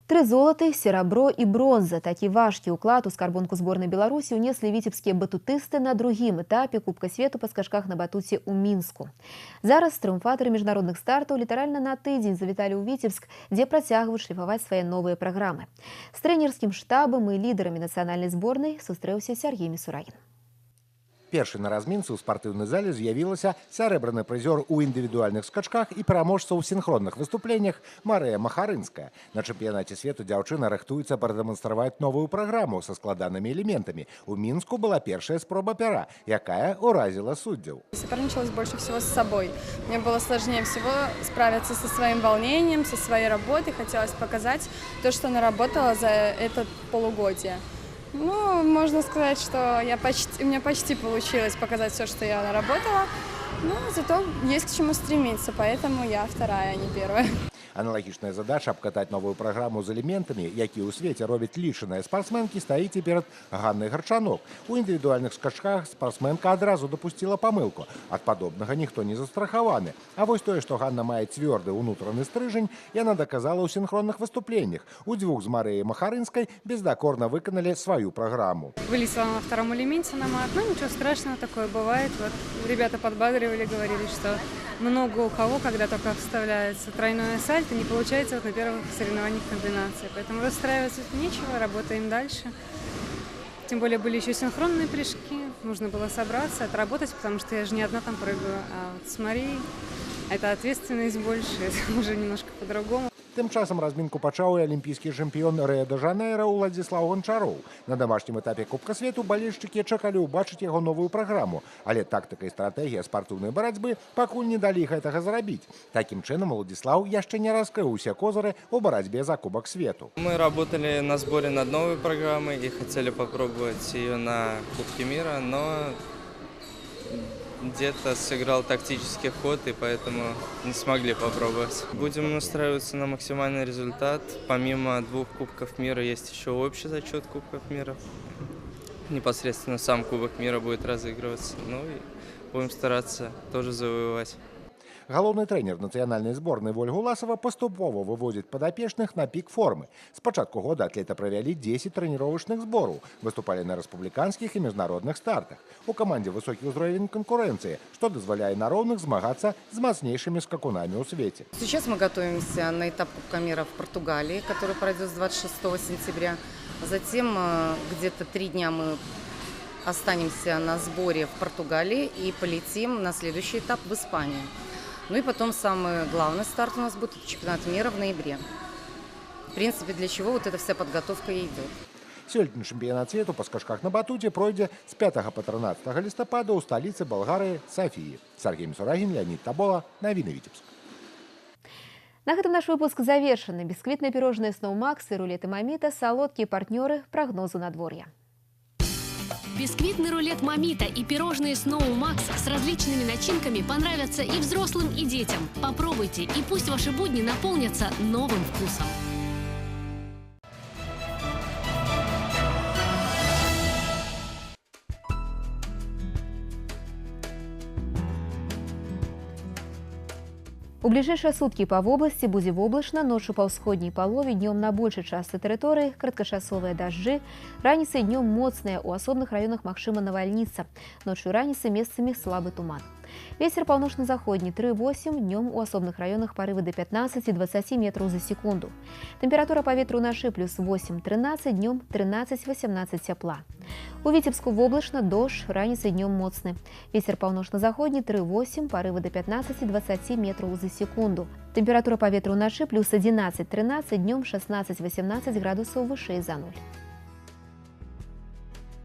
Тры золаты, серабро і бронза. Такі важкі ўклад у скарбонку зборнай Беларусі ўнеслі віцебскія батутысты на другім этапе Кубка свету па скачках на батуце ў Мінску. Зараз трыумфатары міжнародных стартаў літаральна на тыдзень завіталі ў Віцебск, дзе працягваюць шліфаваць свае новыя праграмы. З трэнерскім штабам і лідарамі нацыянальнай зборнай сустрэўся Сергей Мисурагин. Першы на размінцы ў спартыўнай зале з'явілася сярэбраны прызёр у індывідуальных скачках і пераможца ў сінхронных выступленнях Марыя Махарынская. На чэмпіянаце свету дзяўчына рыхтуецца прадэманстраваць новую праграму са складанымі элементамі. У Мінску была першая спроба пера, якая уразила суддзяў. Соперничалась больше всего с собой. Мне было сложнее всего справиться со своим волнением, со своей работой. Хотелось показать то, что наработала за это полугодие. Ну, можно сказать, что у меня почти получилось показать все, что я наработала. Но зато есть к чему стремиться, поэтому я вторая, а не первая. Аналагічная задача абкатаць новую праграму з элементамі, якія ў свеце робяць лічаныя спартсменкі, стаіць і перад Ганнай Гарчанок. У індывідуальных скачках спартсменка адразу дапусціла памылку. Ад падобнага ніхто не застрахаваны. А вось тое, што Ганна мае цвёрды ўнутраны стрыжань, яна даказала ў сінхронных выступленнях. Удвух з Марыяй Махарынскай бездакорна выканалі сваю праграму. Вылетела на втором элементе на мат, но ничего страшного, такое бывает. Вот ребята подбадривали, говорили, что много у кого, когда только вставляется тройное сальто, не получается вот на первых соревнованиях комбинации. Поэтому расстраиваться нечего, работаем дальше. Тем более были еще синхронные прыжки, нужно было собраться, отработать, потому что я же не одна там прыгаю, а вот с Марией это ответственность больше, это уже немножко по-другому. Тым часам размінку пачаў і алімпійскі чэмпіён Рыа-дэ-Жанэйра Уладзіслаў Гончароў. На дамашнім этапе Кубка свету балельшчыкі чакалі ўбачыць яго новую праграму, але тактыка і стратэгія спартыўнай барацьбы пакуль не далі гэтага зрабіць. Такім чынам Уладзіслаў яшчэ не раскрыў усе козыры ў барацьбе за Кубок свету. Мы работали на сборе над новой программой и хотели попробовать ее на Кубке мира, но где-то сыграл тактический ход, и поэтому не смогли попробовать. Будем настраиваться на максимальный результат. Помимо 2 Кубков мира есть еще общий зачет Кубков мира. Непосредственно сам Кубок мира будет разыгрываться. Ну и будем стараться тоже завоевать. Галоўны трэнер нацыянальнай зборнай Вольга Уласава паступова выводзіць падапечных на пік формы. З пачатку года атлета правялі 10 трэніровачных збораў, выступалі на рэспубліканскіх і міжнародных стартах. У камандзе высокі ўзровень канкурэнцыі, што дазваляе на роўных змагацца з мацнейшымі скакунамі ў свеце. Сейчас мы готовимся на этап Кубка мира в Португалии, который пройдет с 26 сентября. Затем где-то 3 дня мы останемся на сборе в Португалии и полетим на следующий этап в Испанию. Ну и потом самый главный старт у нас будет чемпионат мира в ноябре. В принципе, для чего вот эта вся подготовка и идет. Сёлетні чэмпіянат свету па скачках на батуце пройдзе з 5 па 13 лістапада ў сталіцы Балгарыі Софіі. Сергей Мисурагин, Леонид Табола, Навіны Віцебск. На гэтым наш выпуск завершаны. Бисквітныя пірожныя Snow Max і рулеты Маміта, салодкія партнёры прогнозу надвор'я. Бисквитный рулет Мамита и пирожные Snow Max с различными начинками понравятся и взрослым, и детям. Попробуйте, и пусть ваши будни наполнятся новым вкусом. У бліжэйшыя суткі па вобласці будзе воблачна, ноччу па ўсходняй палове, днём на большай частцы тэрыторыі кароткачасовыя дажджы, раніцай днём моцныя, у асобных раёнах магчыма навальніца, ноччу і раніцай месцамі слабы туман. Вецер паўночна-заходні 3,8, днём у асобных раёнах парывы да 15-20 метраў за секунду. Тэмпература паветра ўначы плюс 8-13, днём 13-18 цяпла. У Віцебску воблачна, дождж, раніцай днём моцны. Вецер паўночна-заходні 3,8, парывы да 15-20 метраў за секунду. Тэмпература паветра ўначы плюс 11-13, днём 16-18 градусаў вышэй за 0.